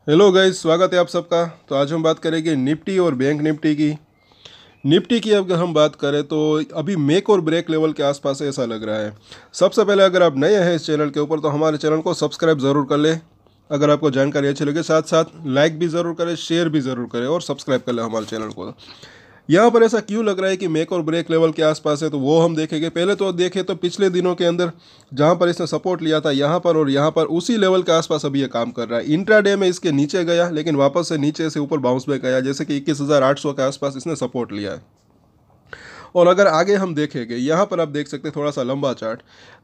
Hello guys, स्वागत है आप सबका। तो आज हम बात करेंगे निफ्टी और बैंक निफ्टी की। निफ्टी की अगर हम बात करें तो अभी मेक और ब्रेक लेवल के आसपास है, ऐसा लग रहा है। सबसे पहले अगर आप नए हैं इस चैनल के ऊपर तो हमारे चैनल को सब्सक्राइब ज़रूर कर लें। अगर आपको जानकारी अच्छी लगे साथ साथ लाइक भी ज़रूर करें, शेयर भी ज़रूर करें और सब्सक्राइब कर लें हमारे चैनल को। यहाँ पर ऐसा क्यों लग रहा है कि मेक और ब्रेक लेवल के आसपास है, तो वो हम देखेंगे। पहले तो देखें तो पिछले दिनों के अंदर जहाँ पर इसने सपोर्ट लिया था यहाँ पर और यहाँ पर उसी लेवल के आसपास अभी ये काम कर रहा है। इंट्राडे में इसके नीचे गया लेकिन वापस से नीचे से ऊपर बाउंस बैक आया, जैसे कि 21,800 के आसपास इसने सपोर्ट लिया है। और अगर आगे हम देखेंगे, यहाँ पर आप देख सकते हैं थोड़ा सा लंबा चार्ट,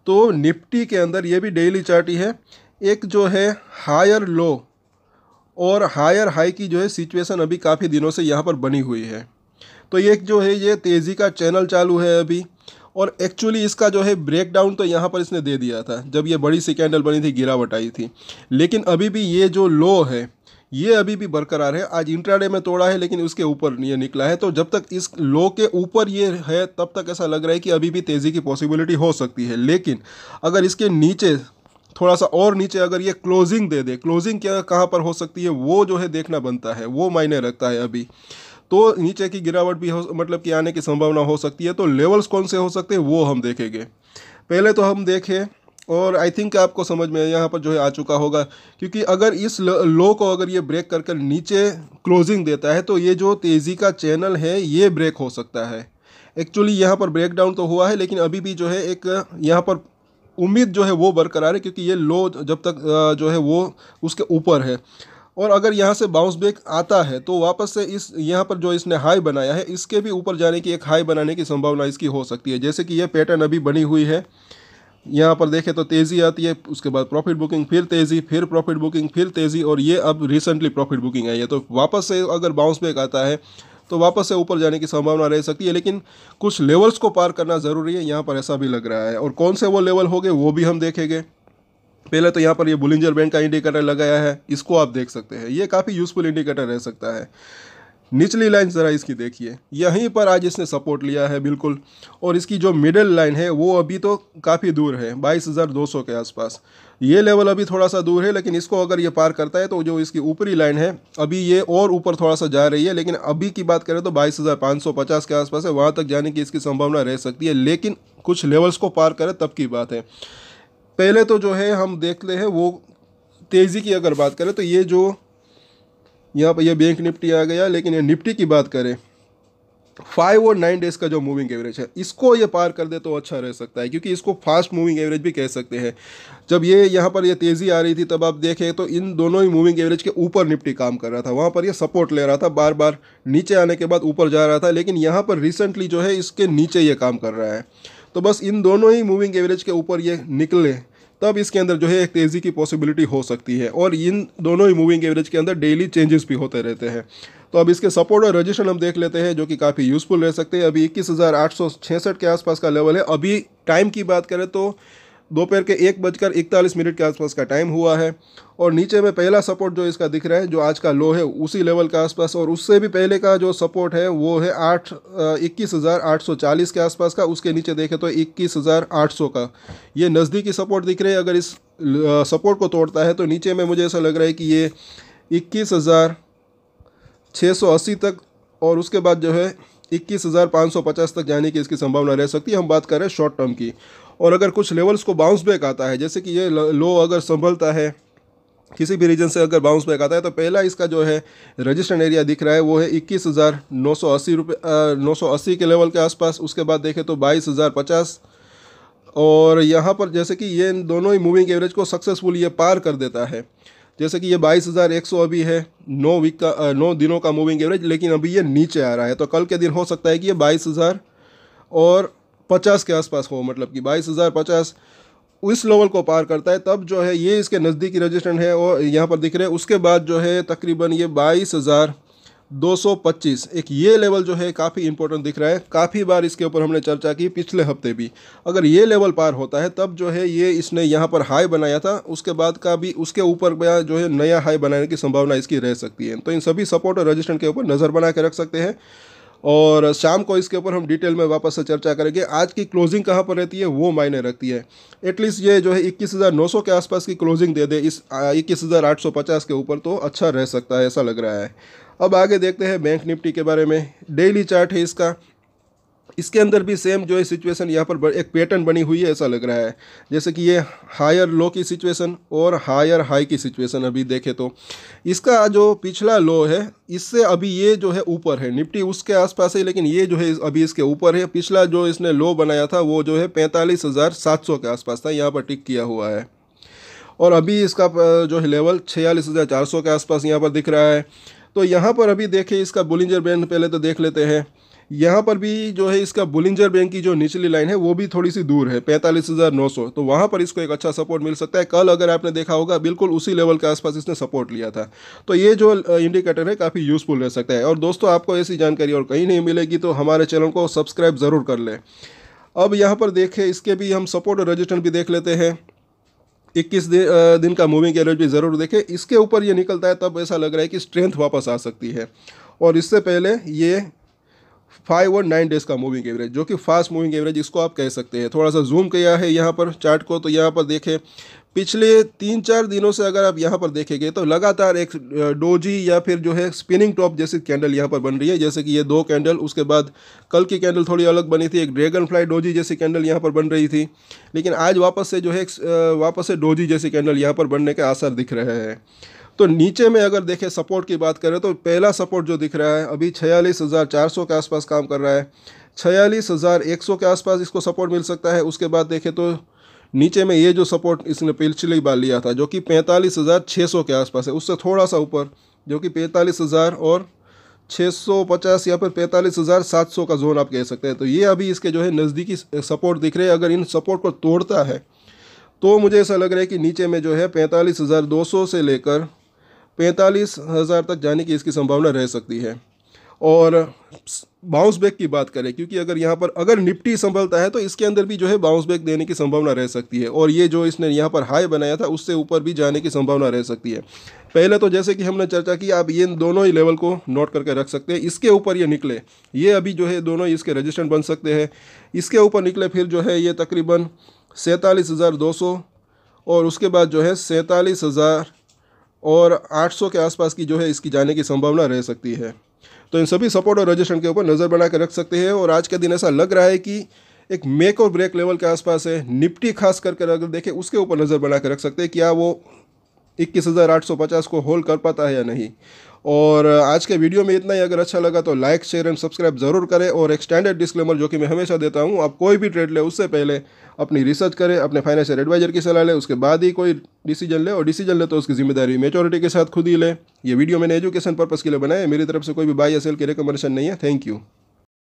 तो निफ्टी के अंदर ये भी डेली चार्ट ही है। एक जो है हायर लो और हायर हाई की जो है सिचुएशन अभी काफ़ी दिनों से यहाँ पर बनी हुई है। तो ये जो है ये तेज़ी का चैनल चालू है अभी। और एक्चुअली इसका जो है ब्रेकडाउन तो यहाँ पर इसने दे दिया था जब ये बड़ी सी कैंडल बनी थी, गिरावट आई थी। लेकिन अभी भी ये जो लो है ये अभी भी बरकरार है। आज इंट्राडे में तोड़ा है लेकिन उसके ऊपर ये निकला है। तो जब तक इस लो के ऊपर ये है तब तक ऐसा लग रहा है कि अभी भी तेज़ी की पॉसिबिलिटी हो सकती है। लेकिन अगर इसके नीचे थोड़ा सा और नीचे अगर ये क्लोजिंग दे दे, क्लोजिंग क्या कहाँ पर हो सकती है वो जो है देखना बनता है, वो मायने रखता है अभी। तो नीचे की गिरावट भी हो, मतलब कि आने की संभावना हो सकती है। तो लेवल्स कौन से हो सकते हैं वो हम देखेंगे। पहले तो हम देखें, और आई थिंक आपको समझ में यहाँ पर जो है आ चुका होगा, क्योंकि अगर इस लो को अगर ये ब्रेक कर कर नीचे क्लोजिंग देता है तो ये जो तेज़ी का चैनल है ये ब्रेक हो सकता है। एक्चुअली यहाँ पर ब्रेक डाउन तो हुआ है लेकिन अभी भी जो है एक यहाँ पर उम्मीद जो है वो बरकरार है, क्योंकि ये लो जब तक जो है वो उसके ऊपर है। और अगर यहाँ से बाउंस बैक आता है तो वापस से इस यहाँ पर जो इसने हाई बनाया है इसके भी ऊपर जाने की, एक हाई बनाने की संभावना इसकी हो सकती है। जैसे कि ये पैटर्न अभी बनी हुई है, यहाँ पर देखें तो तेज़ी आती है, उसके बाद प्रॉफिट बुकिंग, फिर तेज़ी, फिर प्रॉफिट बुकिंग, फिर तेज़ी, और ये अब रिसेंटली प्रॉफिट बुकिंग आई है। तो वापस से अगर बाउंस बैक आता है तो वापस से ऊपर जाने की संभावना रह सकती है। लेकिन कुछ लेवल्स को पार करना ज़रूरी है, यहाँ पर ऐसा भी लग रहा है। और कौन से वो लेवल होंगे वो भी हम देखेंगे। पहले तो यहाँ पर ये बुलिंजर बैंड का इंडिकेटर लगाया है, इसको आप देख सकते हैं, ये काफ़ी यूज़फुल इंडिकेटर रह सकता है। निचली लाइन ज़रा इसकी देखिए, यहीं पर आज इसने सपोर्ट लिया है बिल्कुल। और इसकी जो मिडिल लाइन है वो अभी तो काफ़ी दूर है, 22,200 के आसपास। ये लेवल अभी थोड़ा सा दूर है, लेकिन इसको अगर ये पार करता है तो जो इसकी ऊपरी लाइन है अभी ये और ऊपर थोड़ा सा जा रही है। लेकिन अभी की बात करें तो 22,550 के आसपास है, वहाँ तक जाने की इसकी संभावना रह सकती है। लेकिन कुछ लेवल्स को पार करें तब की बात है। पहले तो जो है हम देखते हैं वो तेज़ी की अगर बात करें तो ये जो यहाँ पर ये बैंक निफ्टी आ गया। लेकिन ये निफ्टी की बात करें, 5 और 9 डेज़ का जो मूविंग एवरेज है इसको ये पार कर दे तो अच्छा रह सकता है, क्योंकि इसको फास्ट मूविंग एवरेज भी कह सकते हैं। जब ये यहाँ पर ये तेज़ी आ रही थी तब आप देखें तो इन दोनों ही मूविंग एवरेज के ऊपर निफ्टी काम कर रहा था, वहाँ पर ये सपोर्ट ले रहा था, बार बार नीचे आने के बाद ऊपर जा रहा था। लेकिन यहाँ पर रिसेंटली जो है इसके नीचे ये काम कर रहा है। तो बस इन दोनों ही मूविंग एवरेज के ऊपर ये निकले तब इसके अंदर जो है एक तेज़ी की पॉसिबिलिटी हो सकती है। और इन दोनों ही मूविंग एवरेज के अंदर डेली चेंजेस भी होते रहते हैं। तो अब इसके सपोर्ट और रजिस्ट्रेशन हम देख लेते हैं, जो कि काफ़ी यूज़फुल रह सकते हैं। अभी 21,866 के आसपास का लेवल है। अभी टाइम की बात करें तो दोपहर के 1:41 के आसपास का टाइम हुआ है। और नीचे में पहला सपोर्ट जो इसका दिख रहा है, जो आज का लो है उसी लेवल के आसपास, और उससे भी पहले का जो सपोर्ट है वो है 21,840 के आसपास का। उसके नीचे देखें तो 21,800 का ये नज़दीकी सपोर्ट दिख रहे हैं। अगर इस सपोर्ट को तोड़ता है तो नीचे में मुझे ऐसा लग रहा है कि ये 21,680 तक, और उसके बाद जो है 21,550 तक जाने की इसकी संभावना रह सकती है। हम बात करें शॉर्ट टर्म की। और अगर कुछ लेवल्स को बाउंस बैक आता है, जैसे कि ये लो अगर संभलता है, किसी भी रीजन से अगर बाउंस बैक आता है, तो पहला इसका जो है रजिस्ट्रेशन एरिया दिख रहा है वो है 21,980 के लेवल के आसपास। उसके बाद देखें तो 22,050, और यहाँ पर जैसे कि ये दोनों ही मूविंग एवरेज को सक्सेसफुल ये पार कर देता है। जैसे कि ये 22,100 अभी है 9 दिनों का मूविंग एवरेज, लेकिन अभी ये नीचे आ रहा है। तो कल के दिन हो सकता है कि ये 22,050 के आसपास हो, मतलब कि 22,050 इस लेवल को पार करता है तब जो है ये इसके नज़दीकी रजिस्टेंस है और यहाँ पर दिख रहे हैं। उसके बाद जो है तकरीबन ये 22,225 एक ये लेवल जो है काफ़ी इंपॉर्टेंट दिख रहा है। काफ़ी बार इसके ऊपर हमने चर्चा की पिछले हफ्ते भी। अगर ये लेवल पार होता है तब जो है ये इसने यहाँ पर हाई बनाया था, उसके बाद का भी उसके ऊपर जो है नया हाई बनाने की संभावना इसकी रह सकती है। तो इन सभी सपोर्ट और रजिस्टेंस के ऊपर नज़र बना के रख सकते हैं। और शाम को इसके ऊपर हम डिटेल में वापस से चर्चा करेंगे। आज की क्लोजिंग कहाँ पर रहती है वो मायने रखती है। एटलीस्ट ये जो है 21,900 के आसपास की क्लोजिंग दे दे इस 21,850 के ऊपर तो अच्छा रह सकता है, ऐसा लग रहा है। अब आगे देखते हैं बैंक निफ्टी के बारे में। डेली चार्ट है इसका, इसके अंदर भी सेम जो है सिचुएशन यहाँ पर एक पैटर्न बनी हुई है, ऐसा लग रहा है। जैसे कि ये हायर लो की सिचुएशन और हायर हाई की सिचुएशन अभी देखें तो इसका जो पिछला लो है इससे अभी ये जो है ऊपर है, निफ्टी उसके आसपास है लेकिन ये जो है अभी इसके ऊपर है। पिछला जो इसने लो बनाया था वो जो है 45,700 के आसपास था, यहाँ पर टिक किया हुआ है। और अभी इसका जो है लेवल 46,400 के आसपास यहाँ पर दिख रहा है। तो यहाँ पर अभी देखें इसका बोलिंजर बैंड पहले तो देख लेते हैं। यहाँ पर भी जो है इसका बोलिंजर बैंड की जो निचली लाइन है वो भी थोड़ी सी दूर है 45,900, तो वहाँ पर इसको एक अच्छा सपोर्ट मिल सकता है। कल अगर आपने देखा होगा बिल्कुल उसी लेवल के आसपास इसने सपोर्ट लिया था, तो ये जो इंडिकेटर है काफ़ी यूज़फुल रह सकता है। और दोस्तों आपको ऐसी जानकारी और कहीं नहीं मिलेगी तो हमारे चैनल को सब्सक्राइब ज़रूर कर लें। अब यहाँ पर देखें इसके भी हम सपोर्ट और रेजिस्टेंस भी देख लेते हैं। 21 दिन का मूविंग एवरेज भी ज़रूर देखें। इसके ऊपर ये निकलता है तब ऐसा लग रहा है कि स्ट्रेंथ वापस आ सकती है। और इससे पहले ये 5 और 9 डेज़ का मूविंग एवरेज, जो कि फास्ट मूविंग एवरेज इसको आप कह सकते हैं। थोड़ा सा जूम किया है यहाँ पर चार्ट को, तो यहाँ पर देखें पिछले 3-4 दिनों से अगर आप यहाँ पर देखेंगे तो लगातार एक डोजी या फिर जो है स्पिनिंग टॉप जैसी कैंडल यहाँ पर बन रही है। जैसे कि ये 2 कैंडल, उसके बाद कल की कैंडल थोड़ी अलग बनी थी, एक ड्रैगन फ्लाई डोजी जैसी कैंडल यहाँ पर बन रही थी, लेकिन आज वापस से जो है वापस से डोजी जैसी कैंडल यहाँ पर बनने के आसार दिख रहे हैं। तो नीचे में अगर देखें सपोर्ट की बात करें तो पहला सपोर्ट जो दिख रहा है अभी 46,400 के आसपास काम कर रहा है। 46,100 के आसपास इसको सपोर्ट मिल सकता है। उसके बाद देखें तो नीचे में ये जो सपोर्ट इसने पिछली बार लिया था जो कि 45,600 के आसपास है, उससे थोड़ा सा ऊपर जो कि 45,000 और 650 या फिर 45,700 का जोन आप कह सकते हैं। तो ये अभी इसके जो है नज़दीकी सपोर्ट दिख रहे हैं। अगर इन सपोर्ट को तोड़ता है तो मुझे ऐसा लग रहा है कि नीचे में जो है 45,200 से लेकर 45,000 तक जाने की इसकी संभावना रह सकती है। और बाउंस बैक की बात करें, क्योंकि अगर यहाँ पर अगर निफ्टी संभलता है तो इसके अंदर भी जो है बाउंस बैक देने की संभावना रह सकती है। और ये जो इसने यहाँ पर हाई बनाया था उससे ऊपर भी जाने की संभावना रह सकती है। पहले तो जैसे कि हमने चर्चा की, आप ये दोनों ही लेवल को नोट करके रख सकते हैं। इसके ऊपर ये निकले, ये अभी जो है दोनों ही इसके रेजिस्टेंस बन सकते हैं। इसके ऊपर निकले फिर जो है ये तकरीबन 47,200 और उसके बाद जो है 47,000 और 800 के आसपास की जो है इसकी जाने की संभावना रह सकती है। तो इन सभी सपोर्ट और रेजिस्टेंस के ऊपर नज़र बना कर रख सकते हैं। और आज के दिन ऐसा लग रहा है कि एक मेक और ब्रेक लेवल के आसपास है। निफ्टी खास करके अगर देखें उसके ऊपर नज़र बना कर रख सकते हैं, क्या वो 21,850 को होल्ड कर पाता है या नहीं। और आज के वीडियो में इतना ही। अगर अच्छा लगा तो लाइक शेयर एंड सब्सक्राइब ज़रूर करें। और एक स्टैंडर्ड डिस्क्लेमर जो कि मैं हमेशा देता हूं, आप कोई भी ट्रेड ले उससे पहले अपनी रिसर्च करें, अपने फाइनेंशियल एडवाइजर की सलाह लें, उसके बाद ही कोई डिसीजन ले। और डिसीजन ले तो उसकी जिम्मेदारी मेच्योरिटी के साथ खुद ही ले। ये वीडियो मैंने एजुकेशन पर्पज़ के लिए बनाया है, मेरी तरफ से कोई भी बाय या सेल की रिकमेंडेशन नहीं है। Thank you.